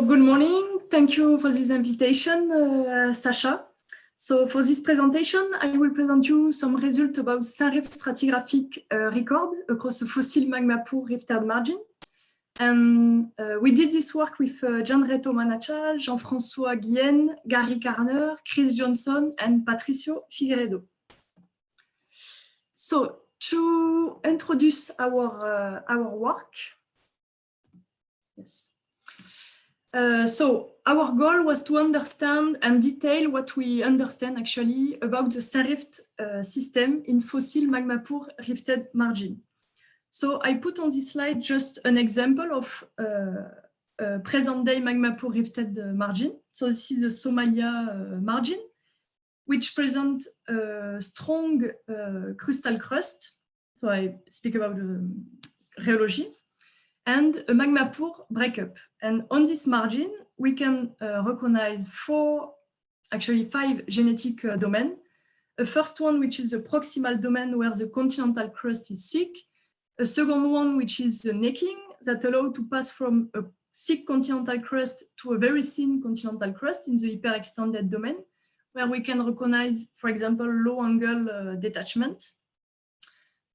good morning. Thank you for this invitation, Sasha. So for this presentation, I will present you some results about Saint-Rift stratigraphic record across the fossil magma pool rifted margin. And we did this work with Gianreto Manachal, Jean-François Guillen, Gary Karner, Chris Johnson, and Patricio Figueiredo. So to introduce our work, yes. So our goal was to understand and detail what we understand actually about the Saint-Rift system in fossil magma pool rifted margin. So I put on this slide just an example of present-day magma pool rifted margin. So this is the Somalia margin, which presents a strong crustal crust. So I speak about rheology. And a magma pool breakup. And on this margin, we can recognize five genetic domains. A first one, which is the proximal domain where the continental crust is thick. A second one, which is the necking that allows to pass from a thick continental crust to a very thin continental crust in the hyperextended domain, where we can recognize, for example, low angle detachment.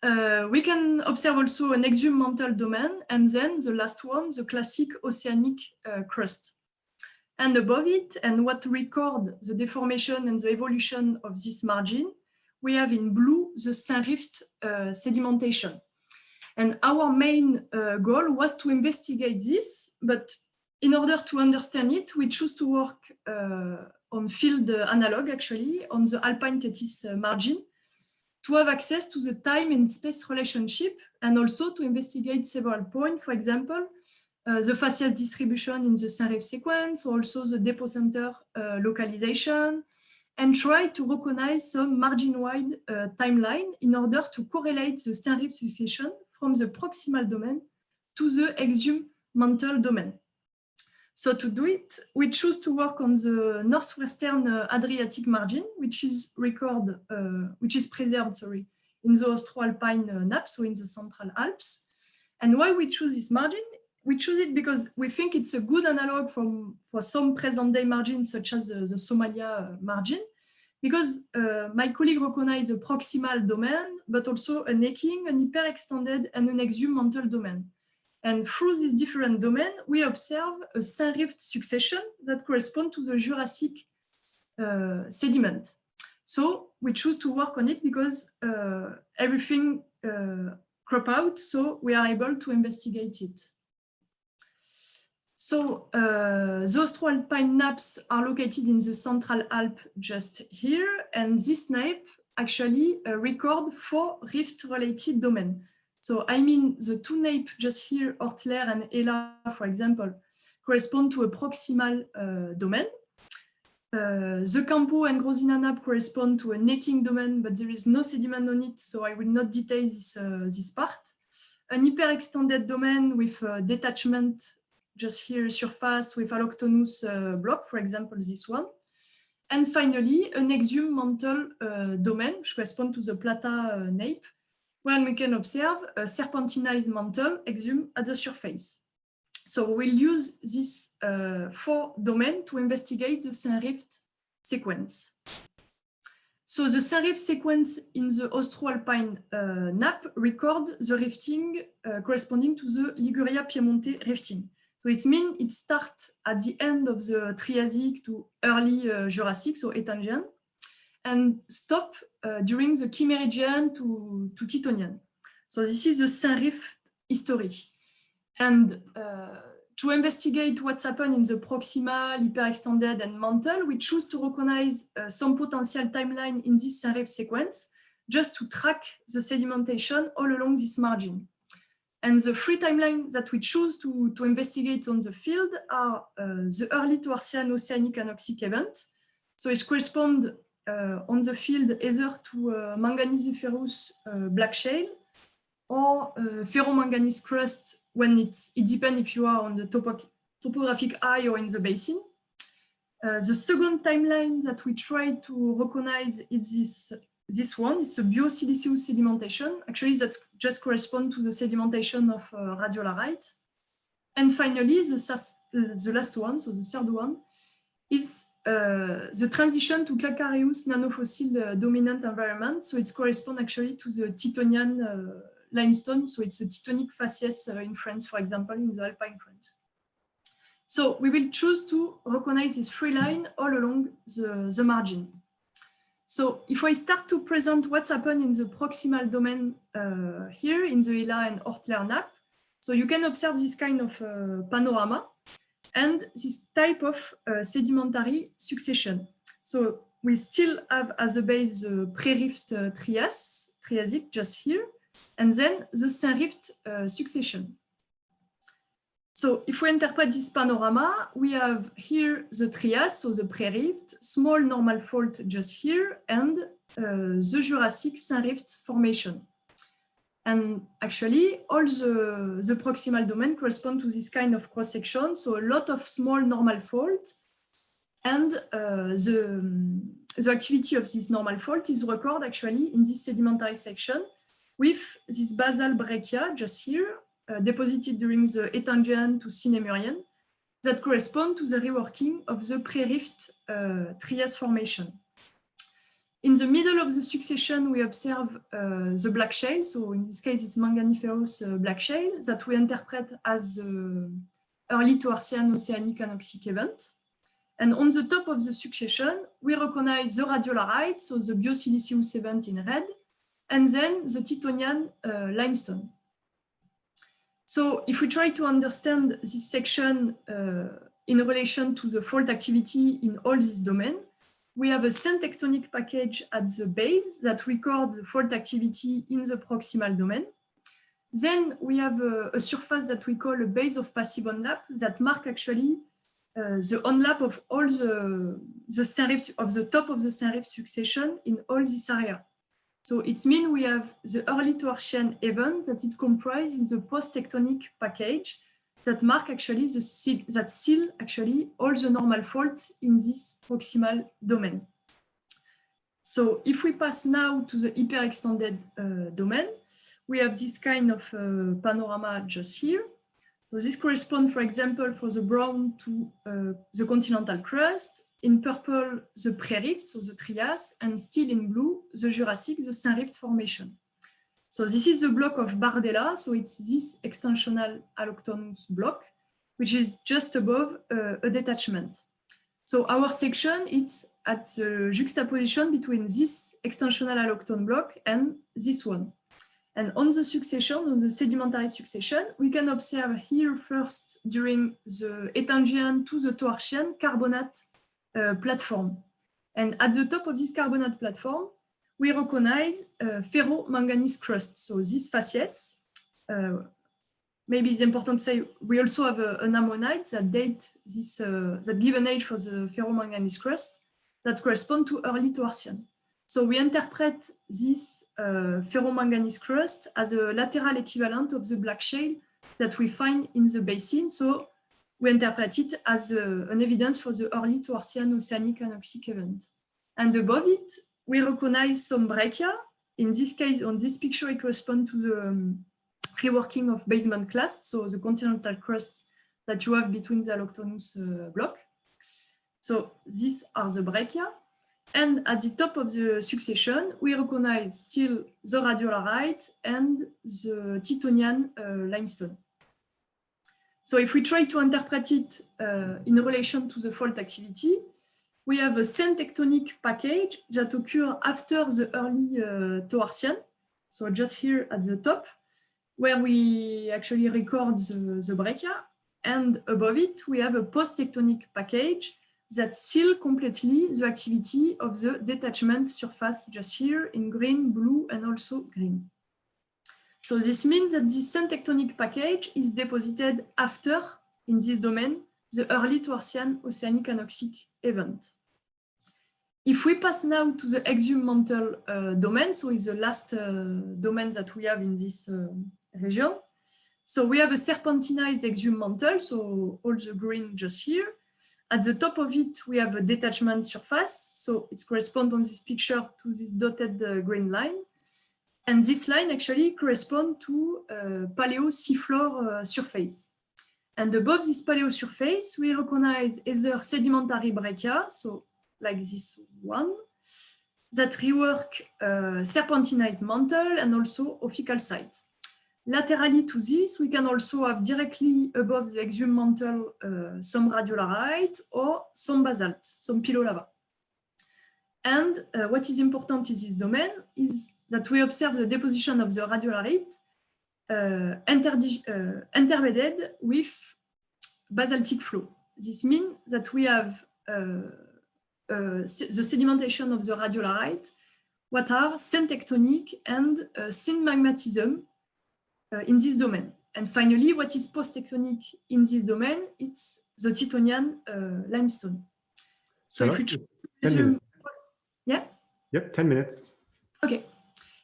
We can observe also an exhumed mantle domain, and then the last one, the classic oceanic crust. And above it, and what record the deformation and the evolution of this margin, we have in blue the Saint-Rift sedimentation. And our main goal was to investigate this, but in order to understand it, we choose to work on field analog, actually, on the Alpine Tethys margin, to have access to the time and space relationship, and also to investigate several points, for example, the facies distribution in the Saint-Rift sequence, also the depot center localization, and try to recognize some margin-wide timeline in order to correlate the Saint-Rift succession from the proximal domain to the exhumed mantle domain. So to do it, we choose to work on the northwestern Adriatic margin, which is preserved, in the Austro-Alpine nappe, so in the Central Alps. And why we choose this margin? We choose it because we think it's a good analog for some present-day margins, such as the Somalia margin, because my colleague recognized a proximal domain, but also a necking, an hyperextended, and an exhumed mantle domain. And through this different domain, we observe a Saint-Rift succession that corresponds to the Jurassic sediment. So we choose to work on it because everything crop out, so we are able to investigate it. So the Austro-Alpine nappes are located in the Central Alps just here, and this nappe actually record 4 rift-related domains. So I mean, the 2 nappes just here, Ortler and Ela, for example, correspond to a proximal domain. The Campo and Grozina nappe correspond to a necking domain, but there is no sediment on it, so I will not detail this part. An hyperextended domain with detachment just here, surface with alloctonous block, for example, this one. And finally, an exhumed mantle domain, which corresponds to the Plata nappe, where we can observe a serpentinized mantle exhumed at the surface. So we'll use this 4 domains to investigate the Saint-Rift sequence. So the Saint-Rift sequence in the Austro-Alpine nappe record the rifting corresponding to the Liguria-Piemonte rifting. So it means it starts at the end of the Triassic to early Jurassic, so Ettangian, and stop during the Kimmeridgian to Titonian. So this is the Saint-Rift history. And to investigate what's happened in the proximal, hyperextended, and mantle, we choose to recognize some potential timeline in this Saint-Rift sequence, just to track the sedimentation all along this margin. And the 3 timelines that we choose to investigate on the field are the early Toarcian oceanic anoxic event. So it corresponds on the field either to manganiziferous black shale or ferromanganese crust when it depends if you are on the topographic eye or in the basin. The second timeline that we try to recognize is this one. It's a biosiliceous sedimentation. Actually, that just corresponds to the sedimentation of radiolarite. And finally, the the last one, so the third one, is the transition to calcareous nanofossil dominant environment. So it corresponds actually to the Titonian limestone. So it's a Teutonic facies in France, for example, in the Alpine France. So we will choose to recognize this free line all along the margin. So if I start to present what's happened in the proximal domain here in the Hela and Ortler nappe, so you can observe this kind of panorama and this type of sedimentary succession. So we still have as a base the pre-rift Triassic just here, and then the Saint-Rift succession. So if we interpret this panorama, we have here the Trias, so the pre-rift, small normal fault just here, and the Jurassic Saint-Rift formation. And actually, all the proximal domain correspond to this kind of cross-section, so a lot of small normal fault, and the activity of this normal fault is recorded actually in this sedimentary section with this basal breccia just here, deposited during the Ettangian to Sinemurian, that correspond to the reworking of the pre-rift Trias formation. In the middle of the succession, we observe the black shale. So in this case, it's manganiferous black shale that we interpret as the early Toarcian oceanic anoxic event. And on the top of the succession, we recognize the radiolarite, so the biosiliceous event in red, and then the Titonian limestone. So if we try to understand this section in relation to the fault activity in all this domain, we have a syntectonic package at the base that records the fault activity in the proximal domain. Then we have a surface that we call a base of passive onlap that mark actually the onlap of all the Saint-Rift, of the top of the Saint-Rift succession in all this area. So it means we have the early Toarcian event that it comprises the post-tectonic package that mark actually that seal actually all the normal fault in this proximal domain. So if we pass now to the hyperextended domain, we have this kind of panorama just here. So this corresponds, for example, for the brown to the continental crust, in purple, the pre-rift, so the Trias, and still in blue, the Jurassic, the Saint-Rift formation. So this is the block of Bardella, so it's this extensional alloctonous block, which is just above a detachment. So our section, it's at the juxtaposition between this extensional alloctone block and this one. And on the succession, on the sedimentary succession, we can observe here first during the Ettangian to the Toarcian carbonate platform. And at the top of this carbonate platform, we recognize ferro-manganese crust. So this facies, maybe it's important to say, we also have an ammonite that date this, that give an age for the ferro-manganese crust that correspond to early Toarcian. So we interpret this ferro-manganese crust as a lateral equivalent of the black shale that we find in the basin. So we interpret it as an evidence for the early Toarcian oceanic anoxic event. And above it, we recognize some breccia. In this case, on this picture, it corresponds to the reworking of basement clast, so the continental crust that you have between the alloctonous block. So these are the breccia. And at the top of the succession, we recognize still the radiolarite and the Titonian limestone. So if we try to interpret it in relation to the fault activity, we have a syntectonic package that occurs after the early Toarcian, so just here at the top, where we actually record the breccia, and above it, we have a post-tectonic package that seal completely the activity of the detachment surface just here in green, blue, and also green. So this means that this syntectonic package is deposited after, in this domain, the early Toarcian oceanic anoxic event. If we pass now to the exhumed mantle domain, so it's the last domain that we have in this region. So we have a serpentinized exhumed mantle, so all the green just here. At the top of it, we have a detachment surface. So it corresponds on this picture to this dotted green line. And this line actually corresponds to paleo seafloor surface. And above this paleosurface, we recognize either sedimentary breccia, so like this one, that rework serpentinite mantle and also ophiocalcite. Laterally to this, we can also have directly above the exhumed mantle some radiolarite or some basalt, some pilolava. And what is important in this domain is that we observe the deposition of the radiolarite interbedded with basaltic flow. This means that we have the sedimentation of the radiolarite, what are syntectonic and synmagmatism in this domain. And finally, what is post-tectonic in this domain? It's the Titonian limestone. So if we resume, yeah? Yep, 10 minutes. Okay.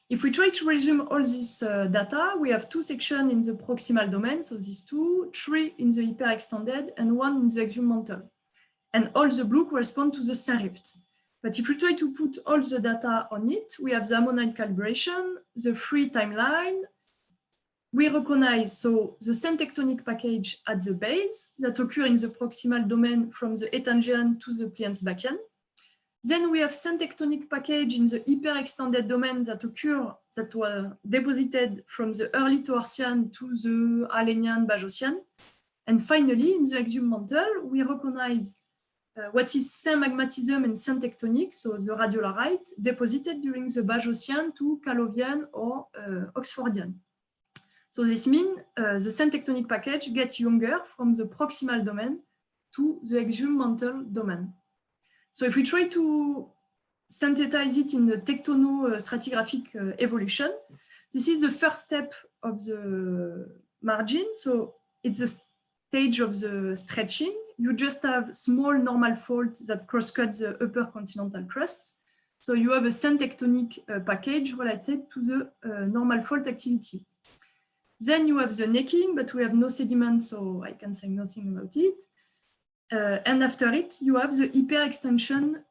If we try to resume all this data, we have 2 sections in the proximal domain, so these 2, 3 in the hyperextended, and 1 in the exhumed mantle. And all the blue correspond to the Saint Rift. But if we try to put all the data on it, we have the ammonite calibration, the free timeline. We recognize so the syntectonic package at the base that occur in the proximal domain from the Ettangian to the Pliensbachian. Then we have syntectonic package in the hyperextended domain that were deposited from the early Toarcian to the Alenian Bajocian. And finally, in the exhumed mantle, we recognize what is Saint magmatism and syntectonic, so the radiolarite deposited during the Bajocian to Calovian or Oxfordian. So this means the syntectonic package gets younger from the proximal domain to the exhumed mantle domain. So if we try to synthesize it in the tectonostratigraphic evolution, this is the first step of the margin. So it's the stage of the stretching. You just have small normal fault that cross-cut the upper continental crust. So you have a syntectonic package related to the normal fault activity. Then you have the necking, but we have no sediment, so I can say nothing about it. And after it, you have the hyperextension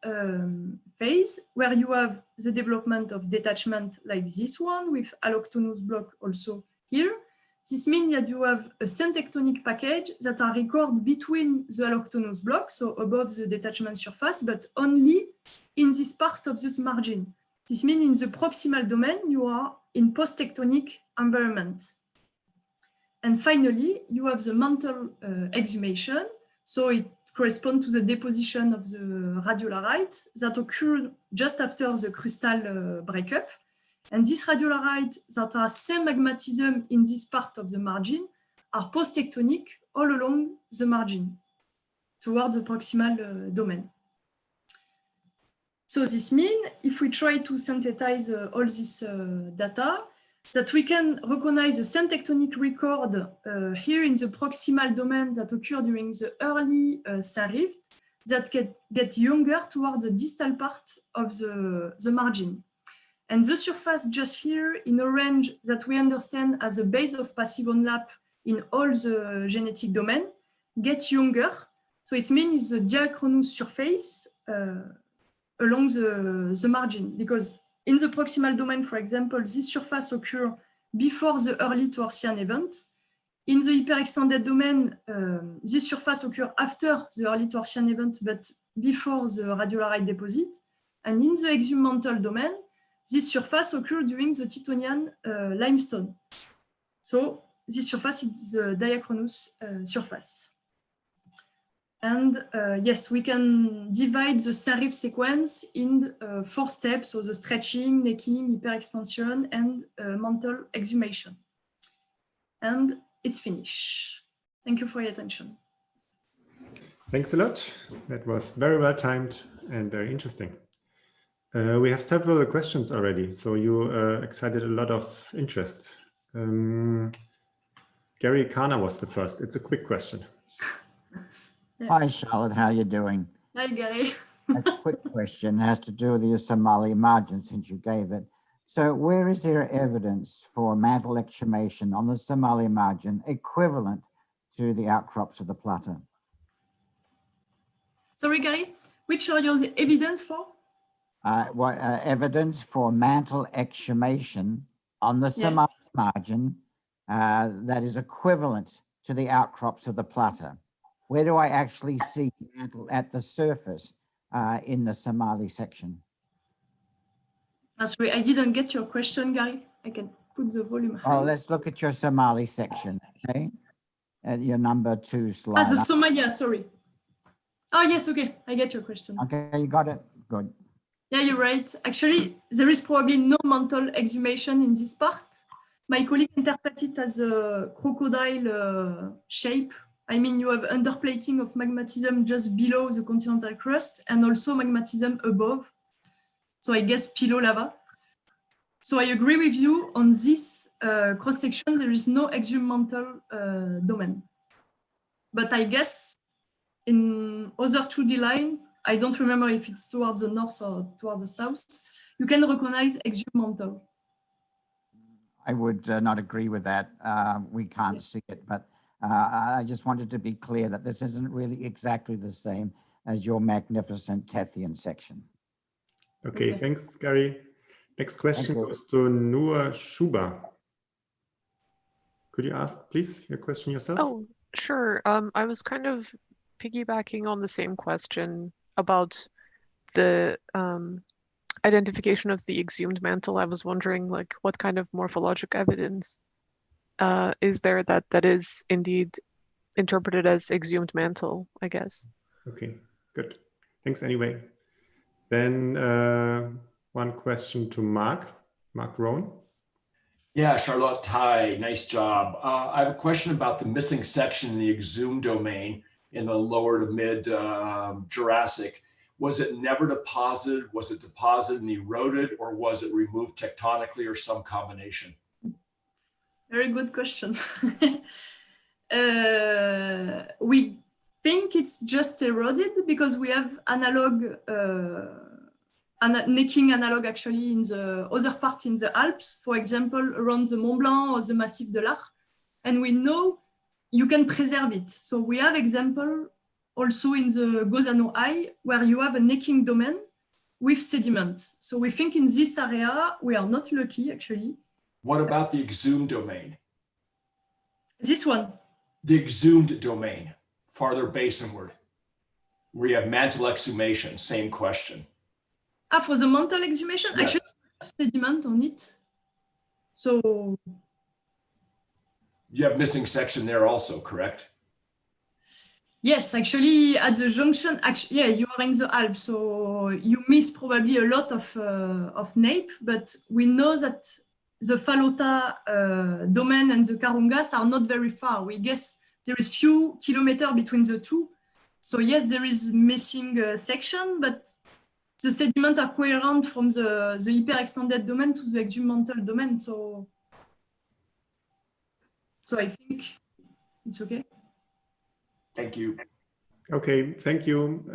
phase, where you have the development of detachment like this one, with alloctonous block also here. This means that you have a syntectonic package that are recorded between the alloctonous block, so above the detachment surface, but only in this part of this margin. This means in the proximal domain, you are in post-tectonic environment. And finally, you have the mantle exhumation. So it corresponds to the deposition of the radiolarite that occurred just after the crustal breakup. And these radiolarite that are same magmatism in this part of the margin are post-tectonic all along the margin toward the proximal domain. So this means if we try to synthesize all this data, that we can recognize the syntectonic record here in the proximal domain that occur during the early Saint Rift that get younger toward the distal part of the margin. And the surface just here in orange that we understand as a base of passive overlap in all the genetic domain get younger. So it means the diachronous surface along the margin, because in the proximal domain, for example, this surface occurs before the early Toarcian event. In the hyperextended domain, this surface occurs after the early Toarcian event, but before the radiolarite deposit. And in the exhumed mantle domain, this surface occurs during the Titonian limestone. So this surface is the diachronous surface. And yes, we can divide the Saint Rift sequence in 4 steps, so the stretching, necking, hyperextension, and mantle exhumation. And it's finished. Thank you for your attention. Thanks a lot. That was very well timed and very interesting. We have several questions already, so you excited a lot of interest. Gary Kana was the first. It's a quick question. Yeah. Hi, Charlotte. How are you doing? Hi, Gary. A quick question has to do with the Somali margin, since you gave it. So where is there evidence for mantle exhumation on the Somali margin equivalent to the outcrops of the Plata? Sorry, Gary, which are your evidence for? Evidence for mantle exhumation on the Somali margin that is equivalent to the outcrops of the plateau? Where do I actually see mantle at the surface in the Somali section? Sorry, I didn't get your question, Gary. I can put the volume high. Oh, let's look at your Somali section, okay? At your number 2 slide. the Somalia, sorry. Oh, yes, okay. I get your question. Okay, you got it? Good. Yeah, you're right. Actually, there is probably no mantle exhumation in this part. My colleague interpreted it as a crocodile shape. I mean, you have underplating of magmatism just below the continental crust and also magmatism above. So I guess below lava. So I agree with you on this cross-section. There is no exhumed mantle domain. But I guess in other 2D lines, I don't remember if it's towards the north or towards the south, you can recognize exhumed mantle. I would not agree with that. We can't see it, but I just wanted to be clear that this isn't really exactly the same as your magnificent Tethyan section. Okay, thanks, Gary. Next question Thank you. goes to Noor Shuba. Could you ask, please, your question yourself? Oh, sure. I was kind of piggybacking on the same question about the identification of the exhumed mantle. I was wondering, like, what kind of morphologic evidence is there that is indeed interpreted as exhumed mantle, I guess. Okay, good. Thanks anyway. Then one question to Mark Rowan. Yeah, Charlotte, hi, nice job. I have a question about the missing section in the exhumed domain in the lower to mid Jurassic. Was it never deposited? Was it deposited and eroded, or was it removed tectonically, or some combination? Very good question. We think it's just eroded because we have analog, necking analog actually in the other part in the Alps, for example, around the Mont Blanc or the Massif de l'Arc. And we know you can preserve it. So we have example also in the Gozano Eye where you have a necking domain with sediment. So we think in this area, we are not lucky actually. What about the exhumed domain? This one. The exhumed domain, farther basinward, where you have mantle exhumation, same question. For the mantle exhumation, Yes. actually I have sediment on it. So You have missing section there also, correct? yes, actually at the junction, yeah, you are in the Alps, so you miss probably a lot of nape, but we know that the Falota domain and the Karungas are not very far. We guess there is few kilometers between the two. So yes, there is missing section, but the sediments are coherent from the hyper-extended domain to the exhumed mantle domain. So I think it's okay. Thank you. Okay, thank you.